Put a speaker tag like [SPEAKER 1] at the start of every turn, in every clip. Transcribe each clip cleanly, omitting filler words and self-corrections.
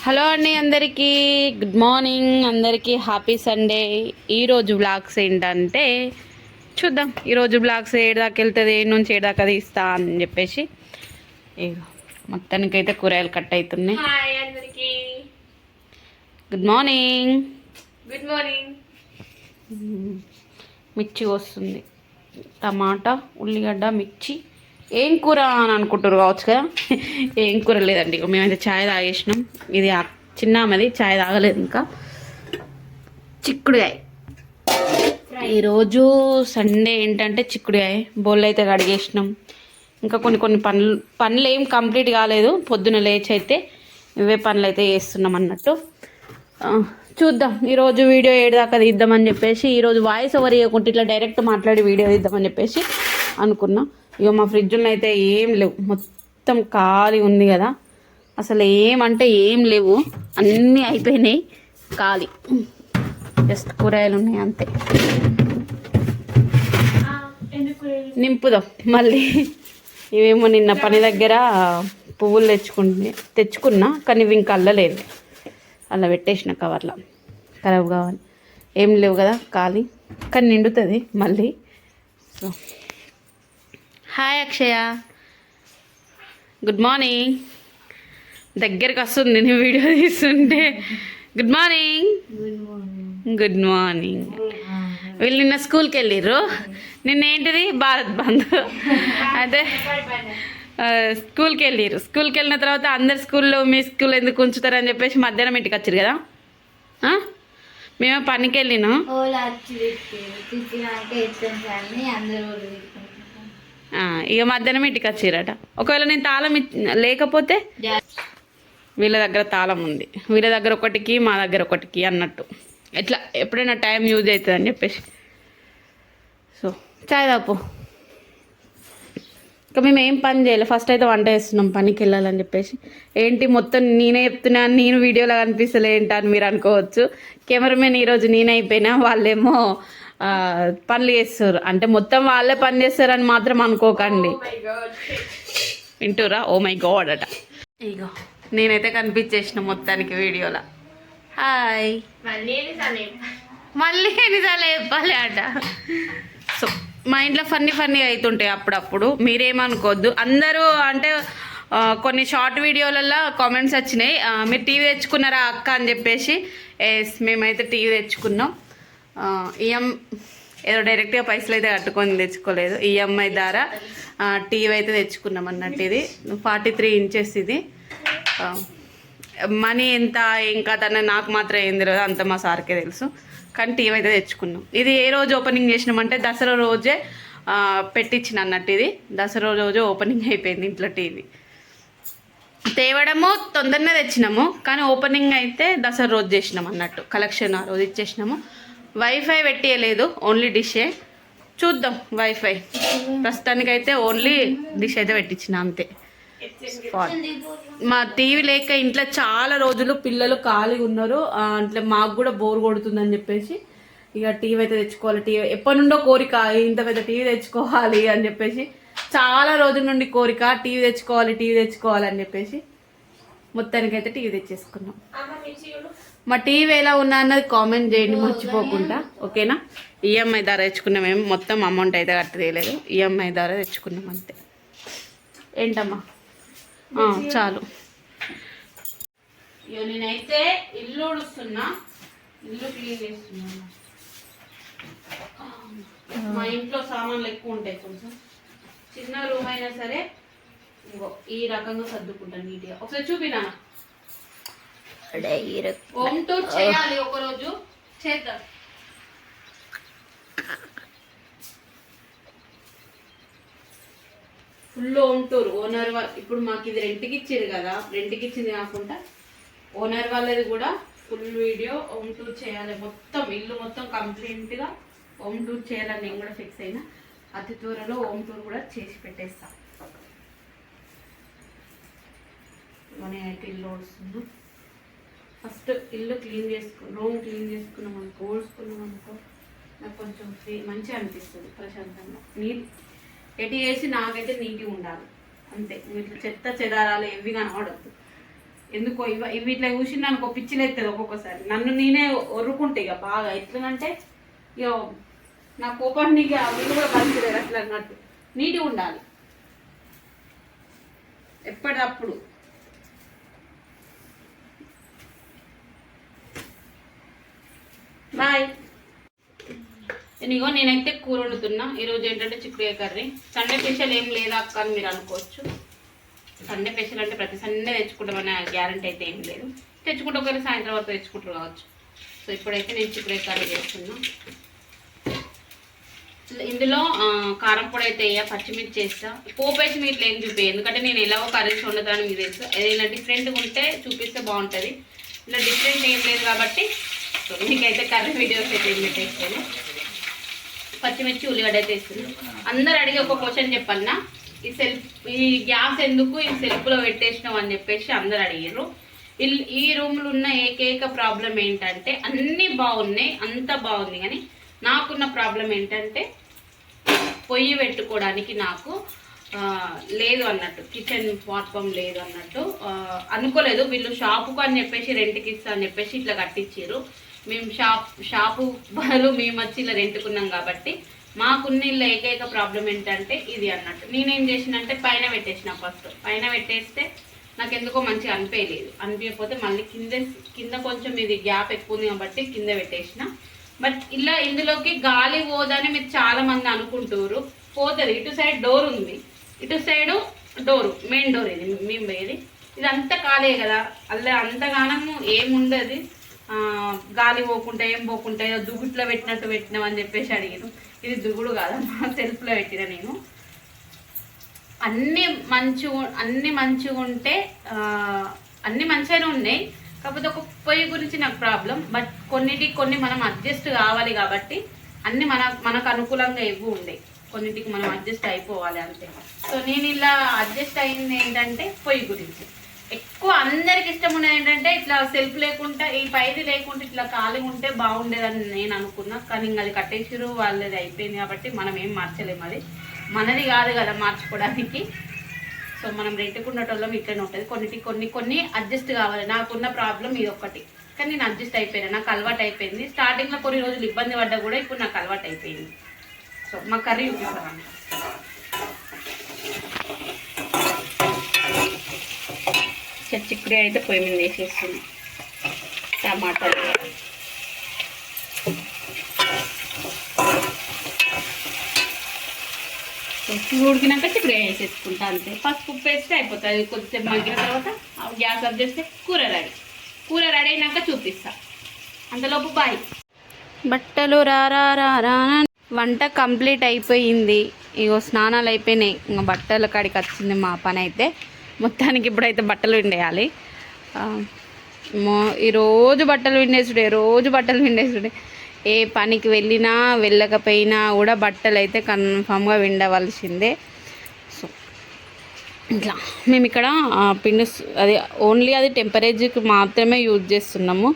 [SPEAKER 1] Hello అండి, అందరికీ good morning. అందరికీ హ్యాపీ సండే. ఈరోజు బ్లాగ్స్ ఏంటంటే చూద్దాం. ఈరోజు బ్లాగ్స్ ఏడాకి వెళ్తుంది, నుంచి ఏడాక తీస్తా అని చెప్పేసి మొత్తానికైతే కూరగాయలు కట్ అవుతున్నాయి.
[SPEAKER 2] హాయ్ అందరికీ,
[SPEAKER 1] గుడ్ మార్నింగ్.
[SPEAKER 2] Good morning.
[SPEAKER 1] మిర్చి వస్తుంది, టమాటా, ఉల్లిగడ్డ, మిర్చి. ఏం కూర అని అనుకుంటారు కావచ్చు కదా. ఏం కూర లేదండి, మేమైతే ఛాయ్ తాగేసినాం. ఇది చిన్నామది ఛాయ్ తాగలేదు ఇంకా. చిక్కుడుగాయ. ఈరోజు సండే ఏంటంటే చిక్కుడుగాయ. బోళ్ళు అయితే కడిగేసినాం. ఇంకా కొన్ని పనులు ఏం కంప్లీట్ కాలేదు. పొద్దున లేచి అయితే ఇవే పనులు అయితే చేస్తున్నాం అన్నట్టు. చూద్దాం ఈరోజు వీడియో ఏడుదాకా తీద్దామని చెప్పేసి, ఈరోజు వాయిస్ ఓవర్ ఇవ్వకుంటే ఇట్లా డైరెక్ట్ మాట్లాడి వీడియో తీద్దామని చెప్పేసి అనుకున్నా. ఇక మా ఫ్రిడ్జ్లో అయితే ఏం లేవు, మొత్తం ఖాళీ ఉంది కదా. అసలు ఏమంటే ఏం లేవు, అన్నీ అయిపోయినాయి, ఖాళీ. జస్ట్ కూరగాయలు ఉన్నాయి అంతే. నింపుదాం మళ్ళీ. ఇవేమో నిన్న పని దగ్గర పువ్వులు తెచ్చుకున్నా, కానీ ఇవి ఇంకా అల్లలేదు. అలా పెట్టేసిన కవర్లో, ఖరాబ్ కావాలి. ఏం లేవు కదా, ఖాళీ. కానీ నిండుతుంది మళ్ళీ. సో హాయ్ అక్షయ, గుడ్ మార్నింగ్. దగ్గరికి వస్తుంది నేను వీడియో తీస్తుంటే. Good morning. Good morning. వీళ్ళు నిన్న స్కూల్కి వెళ్ళిర్రు. నిన్నేంటిది భారత్ బంద్. అయితే స్కూల్కి వెళ్ళిర్రు. స్కూల్కి వెళ్ళిన తర్వాత అందరు స్కూల్లో మీ స్కూల్ ఎందుకు ఉంచుతారని చెప్పేసి మధ్యాహ్నం ఇంటికి వచ్చారు కదా. మేము పనికి వెళ్ళినాం. ఇక మధ్యాహ్నం ఇంటికి వచ్చిరట. ఒకవేళ నేను తాళం లేకపోతే వీళ్ళ దగ్గర తాళం ఉంది, వీళ్ళ దగ్గర ఒకటికి మా దగ్గర ఒకటికి అన్నట్టు. ఎట్లా ఎప్పుడైనా టైం యూజ్ అవుతుంది అని చెప్పేసి. సో చాయ్ తాపు. ఇంకా మేము ఏం పని చేయలేదు. ఫస్ట్ అయితే వంట చేస్తున్నాం పనికి వెళ్ళాలని చెప్పేసి. ఏంటి మొత్తం నేనే చెప్తున్నాను, నేను వీడియోలో కనిపిస్తలే ఏంటి అని మీరు అనుకోవచ్చు. కెమెరామెన్ ఈరోజు నేనే అయిపోయినా, వాళ్ళేమో పనులు చేస్తారు. అంటే మొత్తం వాళ్ళే పని చేస్తారని మాత్రం అనుకోకండి. వింటురా? ఓ మై గాడ్ అట. ఇగో నేనైతే కనిపించేసిన మొత్తానికి వీడియోలో. హాయ్. మళ్ళీ ఎన్నిసార్లు చెప్పాలి అట. సో మా ఇంట్లో ఫన్నీగా అవుతుంటాయి అప్పుడప్పుడు, మీరేమనుకోవద్దు. అందరూ అంటే కొన్ని షార్ట్ వీడియోలలో కామెంట్స్ వచ్చినాయి, మీరు టీవీ తెచ్చుకున్నారా అక్క అని చెప్పేసి. ఎస్, మేమైతే టీవీ తెచ్చుకున్నాం. ఏదో డైరెక్ట్గా పైసలు అయితే కట్టుకొని తెచ్చుకోలేదు. ఈఎంఐ ద్వారా టీవీ అయితే తెచ్చుకున్నాం అన్నట్టు. ఇది 43 ఇంచెస్. ఇది మనీ ఎంత ఇంకా తన నాకు మాత్రం ఏం తెలియదు, అంత మా సార్కే తెలుసు. కానీ టీవీ అయితే తెచ్చుకున్నాం. ఇది ఏ రోజు ఓపెనింగ్ చేసినామంటే దసరా రోజే పెట్టించిన అన్నట్టు. ఇది దసరా రోజు ఓపెనింగ్ అయిపోయింది ఇంట్లో టీవీ. తేవడము తొందరనే తెచ్చినాము, కానీ ఓపెనింగ్ అయితే దసరా రోజు చేసినాం అన్నట్టు. కలెక్షన్ ఆ రోజు ఇచ్చేసినాము. Wifi పెట్టియలేదు, only డిషే. చూద్దాం. వైఫై ప్రస్తుతానికైతే ఓన్లీ డిష్ అయితే పెట్టించిన అంతే. మా టీవీ లేక ఇంట్లో చాలా రోజులు పిల్లలు ఖాళీగా ఉన్నారు. అంటే మాకు కూడా బోర్ కొడుతుందని చెప్పేసి ఇక టీవీ అయితే తెచ్చుకోవాలి. టీవీ ఎప్పటి నుండో కోరిక, ఇంత పెద్ద టీవీ తెచ్చుకోవాలి అని చెప్పేసి. చాలా రోజుల నుండి కోరిక, టీవీ తెచ్చుకోవాలి అని చెప్పేసి మొత్తానికైతే టీవీ తెచ్చేసుకున్నాం. మా టీవీ ఎలా ఉన్నా అన్నది కామెంట్ చేయండి మర్చిపోకుండా, ఓకేనా. ఈఎంఐ ద్వారా తెచ్చుకున్నాం. మేము మొత్తం అమౌంట్ అయితే కట్టలేదు, ఈఎంఐ ద్వారా తెచ్చుకున్నాం అంతే. ఏంటమ్మా చాలు. నేనైతే ఇల్లు ఉడుస్తున్నా, ఇల్లు క్లీన్ చేస్తున్నాను. మా ఇంట్లో సామాన్లు ఎక్కువ ఉంటాయి, కొంచెం చిన్న రూమ్ అయినా సరే ఇంకో ఈ రకంగా సర్దుకుంటాను నీట్గా. ఒకసారి చూపినా. హోమ్ టూర్ చేయాలి, ఒకరోజు చేద్దాం. Full home tour. ఓనర్ ఇప్పుడు మాకు ఇది రెంట్కి ఇచ్చారు కదా, రెంట్కి ఇచ్చింది కాకుండా ఓనర్ వాళ్ళది కూడా ఫుల్ వీడియో హోమ్ టూర్ చేయాలి. మొత్తం ఇల్లు మొత్తం కంప్లీట్గా హోమ్ టూర్ చేయాలని నేను కూడా ఫిక్స్ అయినా. అతి త్వరలో హోమ్ టూర్ కూడా చేసి పెట్టేస్తాం. నేనైతే ఇల్లు వస్తుంది. ఫస్ట్ ఇల్లు క్లీన్ రూమ్ క్లీన్ చేసుకున్నాం అనుకో, ఊడ్చుకున్నాం అనుకో, నాకు కొంచెం మంచిగా అనిపిస్తుంది, ప్రశాంతంగా. ఎటు చేసి నాకైతే నీట్గా ఉండాలి అంతే. ఇట్లా చెత్త చెదారాలు ఏవి కనబడద్దు. ఎందుకో ఇవి ఇట్లా చూసి నన్ను పిచ్చిలేస్తుంది ఒక్కొక్కసారి. నన్ను నేనే ఒర్రుకుంటే ఇక బాగా ఎట్లనంటే ఇక నా కోపాన్ని ఇక వీళ్ళు కూడా పనిచేయరు అట్లా అన్నట్టు. నీట్గా ఉండాలి ఎప్పటికప్పుడు. బాయ్. ఇదిగో నేనైతే కూర వండుతున్నా. ఈరోజు ఏంటంటే చిక్కుడుకాయ కర్రీ. సండే స్పెషల్ ఏం లేదా అక్క అని మీరు అనుకోవచ్చు. సండే స్పెషల్ అంటే ప్రతి సండే తెచ్చుకుంటామన్న గ్యారంటీ అయితే ఏం లేదు. తెచ్చుకుంటే ఒకవేళ సాయంత్రం వరకు తెచ్చుకుంటారు కావచ్చు. సో ఇప్పుడైతే నేను చిక్కుడుకాయ కర్రీ చేస్తున్నా. ఇందులో కారం పొడి అయితే వేయ, పచ్చిమిర్చి వేస్తా. పోపు వేసి మీరు ఇట్లా ఏం చూపే, ఎందుకంటే నేను ఎలాగో కర్రీస్ వండుతాను మీకు తెలుసు. ఏదైనా డిఫరెంట్గా ఉంటే చూపిస్తే బాగుంటుంది. ఇలా డిఫరెంట్ ఏం లేదు కాబట్టి సో మీకైతే కర్రీ వీడియోస్ అయితే ఏం పెట్టేస్తాను. పచ్చిమిర్చి ఉల్లిగడ్డ అయితే వేస్తుంది. అందరు అడిగి ఒక క్వశ్చన్ చెప్పన్నా, ఈ గ్యాస్ ఎందుకు ఈ సెల్ఫ్లో పెట్టేసినాం అని చెప్పేసి అందరు అడిగారు. ఈ రూమ్లో ఉన్న ఏకైక ప్రాబ్లం ఏంటంటే అన్నీ బాగున్నాయి, అంత బాగుంది, కానీ నాకున్న ప్రాబ్లం ఏంటంటే పొయ్యి పెట్టుకోవడానికి నాకు లేదు అన్నట్టు. కిచెన్ ప్లాట్ఫామ్ లేదు అన్నట్టు అనుకోలేదు. వీళ్ళు షాపుకు అని చెప్పేసి రెంట్కి ఇస్తా అని చెప్పేసి ఇట్లా కట్టించారు. మేము షాపు బదులు మేము వచ్చి ఇలా రెంట్కున్నాం కాబట్టి మాకున్న ఇల్లు ఏకైక ప్రాబ్లం ఏంటంటే ఇది అన్నట్టు. నేనేం చేసినంటే పైన పెట్టేసిన. ఫస్ట్ పైన పెట్టేస్తే నాకు ఎందుకో మంచిగా అనిపించకపోతే మళ్ళీ కింద కొంచెం ఇది గ్యాప్ ఎక్కువ ఉంది కాబట్టి కింద పెట్టేసిన. బట్ ఇలా ఇందులోకి గాలి పోదని మీరు చాలా మంది అనుకుంటారు. పోతుంది. ఇటు సైడ్ డోర్ ఉంది, ఇటు సైడు డోరు, మెయిన్ డోర్ ఇది మేము పోయేది. ఇది అంతా ఖాళీ కదా, అలా అంతగానము ఏముండదు. గాలి పోకుండా ఏం పోకుండా ఏదో దుగుట్లో పెట్టినట్టు పెట్టినామని చెప్పేసి అడిగాను. ఇది దుగుడు కాదమ్మా, సెల్ఫ్లో పెట్టిన నేను. అన్నీ మంచిగా ఉంటే అన్నీ మంచిగానే ఉన్నాయి. కాకపోతే ఒక పొయ్యి గురించి నాకు ప్రాబ్లం. బట్ కొన్ని మనం అడ్జస్ట్ కావాలి కాబట్టి అన్నీ మనకు అనుకూలంగా ఇవ్వు ఉండే. కొన్నిటికి మనం అడ్జస్ట్ అయిపోవాలి అంతే. సో నేను ఇలా అడ్జస్ట్ అయింది ఏంటంటే పొయ్యి గురించి. ఎక్కువ అందరికి ఇష్టం ఉండేది ఏంటంటే ఇట్లా సెల్ఫ్ లేకుండా ఈ పైది లేకుండా ఇట్లా ఖాళీగా ఉంటే బాగుండేదని నేను అనుకున్నా. కానీ ఇంకా అది కట్టేసిరు, వాళ్ళది అయిపోయింది కాబట్టి మనం ఏం మార్చలేము. అది మనది కాదు కదా మార్చుకోవడానికి. సో మనం రెంట్కున్నటోళ్ళం ఇట్లనే ఉంటుంది. కొన్ని అడ్జస్ట్ కావాలి. నాకున్న ప్రాబ్లం ఇది ఒక్కటి, కానీ నేను అడ్జస్ట్ అయిపోయినా. నాకు అలవాటు అయిపోయింది. స్టార్టింగ్లో కొన్ని రోజులు ఇబ్బంది పడ్డా కూడా ఇప్పుడు నాకు అలవాటు అయిపోయింది. సో మా కర్రీ చూపిస్తాను. చిక్కుడు అయితే పొయ్యి మీద వేసేస్తుంది. టమాటాలు ఉడికినాక చిక్కుడు వేసేసుకుంటా అంతే. పసుపు ఉప్పు వేస్తే అయిపోతుంది. కొద్దిసేపు మగ్గిన తర్వాత గ్యాస్ ఆఫ్ చేస్తే కూర రెడీ అయినాక చూపిస్తా. అంతలోపు బాయ్. బట్టలు రారా వంట కంప్లీట్ అయిపోయింది. ఇగో స్నానాలు అయిపోయినాయి. ఇంకా బట్టల కాడికి వచ్చింది మా పని అయితే. మొత్తానికి ఇప్పుడైతే బట్టలు విండేయాలి. రోజు బట్టలు విండేసుడే. ఏ పనికి వెళ్ళినా వెళ్ళకపోయినా కూడా బట్టలు అయితే కన్ఫామ్గా విండవలసిందే. సో ఇట్లా మేము ఇక్కడ పిండి అది ఓన్లీ అది టెంపరేచర్కి మాత్రమే యూజ్ చేస్తున్నాము.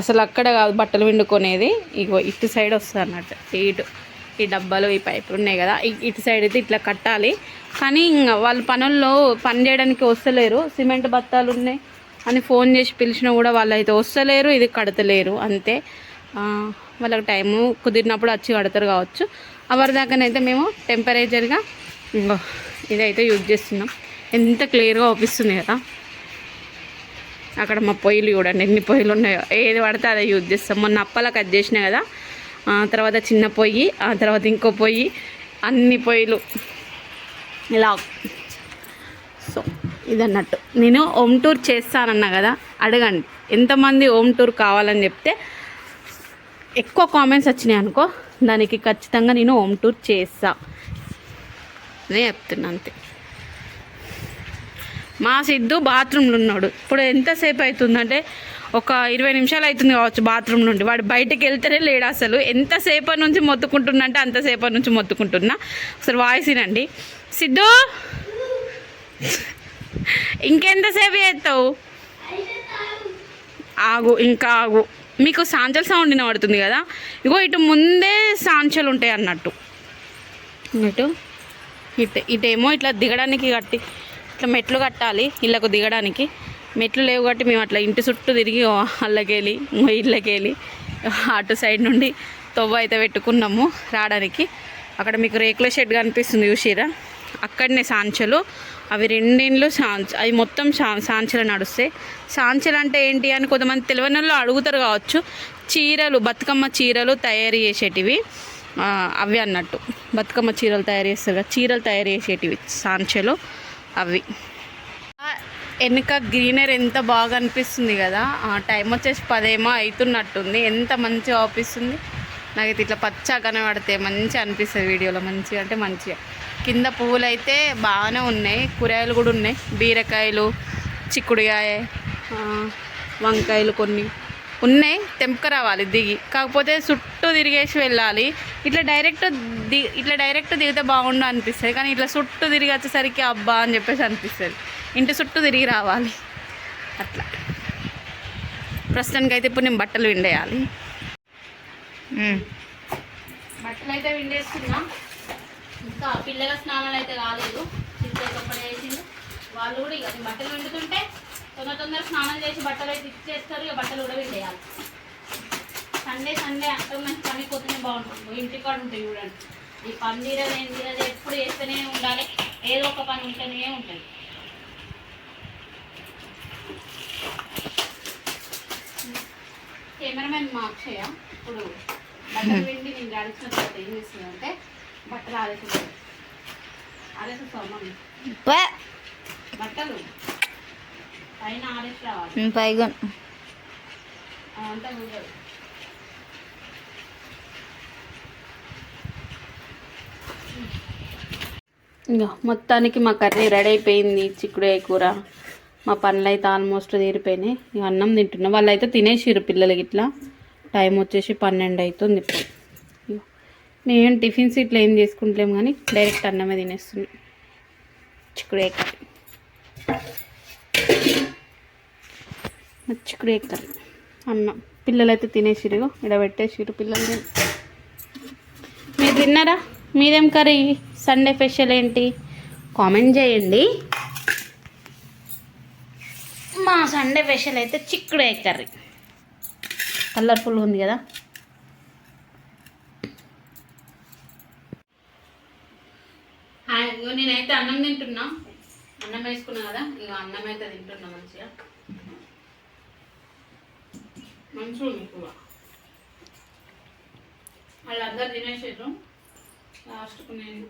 [SPEAKER 1] అసలు అక్కడ కాదు బట్టలు విండుకునేది. ఇగో ఇటు సైడ్ వస్తుంది అన్నట్టు. ఈ డబ్బాలు ఈ పైపులు ఉన్నాయి కదా, ఇటు సైడ్ అయితే ఇట్లా కట్టాలి. కానీ వాళ్ళు పనుల్లో పని చేయడానికి వస్తలేరు. సిమెంట్ బత్తాలు ఉన్నాయి అని ఫోన్ చేసి పిలిచినా కూడా వాళ్ళు అయితే వస్తలేరు, ఇది కడతలేరు అంతే. వాళ్ళకి టైము కుదిరినప్పుడు వచ్చి కడతారు కావచ్చు. అవరిదాకానైతే మేము టెంపరేచర్గా ఇదైతే యూజ్ చేస్తున్నాం. ఎంత క్లియర్గా అవుపిస్తుంది కదా. అక్కడ మా పొయ్యిలు చూడండి ఎన్ని పొయ్యిలు ఉన్నాయో. ఏది పడితే అదే యూజ్ చేస్తాం. మొన్న అప్పలా కట్ చేసినా కదా, తర్వాత చిన్న పొయ్యి, ఆ తర్వాత ఇంకో పొయ్యి, అన్ని పొయ్యిలు ఇలా. సో ఇదన్నట్టు నేను హోమ్ టూర్ చేస్తానన్నా కదా, అడగండి ఎంతమంది హోమ్ టూర్ కావాలని చెప్తే ఎక్కువ కామెంట్స్ వచ్చినాయి అనుకో, దానికి ఖచ్చితంగా నేను హోమ్ టూర్ చేస్తా అనే చెప్తున్నా అంతే. మా సిద్ధు బాత్రూంలో ఉన్నాడు. ఇప్పుడు ఎంతసేపు అవుతుందంటే ఒక 20 నిమిషాలు అవుతుంది కావచ్చు బాత్రూమ్ నుండి. వాడు బయటకు వెళ్తేనే లేడు అసలు. ఎంతసేపటి నుంచి మొత్తుకుంటున్నా అంటే అంతసేపటి నుంచి మొత్తుకుంటున్నా. ఒకసారి వాయిస్ వినండి. సిద్ధు ఇంకెంతసేపు చేస్తావు? ఇంకా ఆగు. మీకు సాంచల్ సౌండ్ వినబడుతుంది కదా, ఇగో ఇటు ముందే సాంచలు ఉంటాయి అన్నట్టు. ఇటేమో ఇట్లా దిగడానికి ఇట్లా మెట్లు కట్టాలి ఇళ్ళకు దిగడానికి. మెట్లు లేవు కాబట్టి మేము అట్లా ఇంటి చుట్టూ తిరిగి అల్లకెళ్ళి ఇళ్ళకెళ్ళి అటు సైడ్ నుండి తొవ్వ అయితే పెట్టుకున్నాము రావడానికి. అక్కడ మీకు రేకుల షెడ్ కనిపిస్తుంది చూసిరా, అక్కడనే సాంచలు. అవి రెండిండ్లు అవి మొత్తం సాంచలు నడుస్తాయి. సాంచలు అంటే ఏంటి అని కొంతమంది తెలియని వాళ్ళు అడుగుతారు కావచ్చు. చీరలు, బతుకమ్మ చీరలు తయారు చేసేటివి అవి అన్నట్టు. బతుకమ్మ చీరలు తయారు చేస్తారు కదా, చీరలు తయారు చేసేటివి సాంచలు అవి. వెనుక గ్రీనరీ ఎంత బాగా అనిపిస్తుంది కదా. టైం వచ్చేసి 10 అవుతున్నట్టుంది. ఎంత మంచిగా అనిపిస్తుంది నాకైతే. ఇట్లా పచ్చగా కనబడితే మంచిగా అనిపిస్తుంది వీడియోలో. మంచిగా అంటే మంచిగా. కింద పువ్వులు అయితే బాగానే ఉన్నాయి, కూరగాయలు కూడా ఉన్నాయి. బీరకాయలు, చిక్కుడుకాయ, వంకాయలు కొన్ని ఉన్నాయి. తెంపక రావాలి దిగి, కాకపోతే చుట్టూ తిరిగేసి వెళ్ళాలి. ఇట్లా డైరెక్ట్ దిగితే బాగుండు అనిపిస్తుంది, కానీ ఇట్లా చుట్టూ తిరిగి వచ్చేసరికి అబ్బా అని చెప్పేసి అనిపిస్తుంది. ఇంటి చుట్టూ తిరిగి రావాలి అట్లా. ప్రస్తుతానికి అయితే ఇప్పుడు నేను బట్టలు విండేయాలి. బట్టలు అయితే విండేస్తున్నా. ఇంకా పిల్లల స్నానాలు అయితే కాలేదు. చిన్నప్పటి వేసింది వాళ్ళు కూడా. ఇక బట్టలు విండుతుంటే తొందర స్నానం చేసి బట్టలు అయితే ఇచ్చేస్తారు. ఇక బట్టలు కూడా విండేయాలి. సండే అంటే మంచి పని పోతేనే బాగుంటుంది. ఇంటికాడ ఉంటాయి చూడండి, ఈ పని తీరదు ఏం తీరదు, ఎప్పుడు చేస్తూనే ఉండాలి. ఏదో ఒక పని ఉంటూనే ఉంటుంది. కెమెరామెన్ మా అక్షయ ఇప్పుడు బట్టలు విండి నేను అడిచిన తర్వాత ఏం చేస్తుందంటే బట్టలు ఆరేసుకుంటాను. బట్టలు పైన ఆరేసి రావాలి, పైగా అదంతా కూడదు. ఇంకా మొత్తానికి మా కర్రీ రెడీ అయిపోయింది. చిక్కుడుకాయ కూర. మా పనులు అయితే ఆల్మోస్ట్ తీరిపోయినాయి. ఇక అన్నం తింటున్నా. వాళ్ళు అయితే తినేసిరు పిల్లలకి. ఇట్లా టైం వచ్చేసి 12 అవుతుంది ఇప్పుడు. మేము టిఫిన్స్ ఇట్లా ఏం చేసుకుంటలేము, కానీ డైరెక్ట్ అన్నమే తినేస్తున్నాం. చిక్కుడుకాయ కర్రీ, చిక్కుడుకాయ కర్రీ అన్నం. పిల్లలు అయితే తినేసిరు, ఇక్కడ పెట్టేసిరు పిల్లలు. మీరు తిన్నారా? మీదేం కర్రీ? సండే స్పెషల్ ఏంటి కామెంట్ చేయండి. మా సండే స్పెషల్ అయితే చిక్కుడుకాయ కర్రీ. కలర్ఫుల్గా ఉంది కదా. నేనైతే అన్నం తింటున్నా. అన్నం వేసుకున్నా కదా, ఇక అన్నం అయితే తింటున్నా మంచిగా. మంచిగా ఉంది కూర. వాళ్ళందరూ తినేసారు. లాస్ట్కు నేను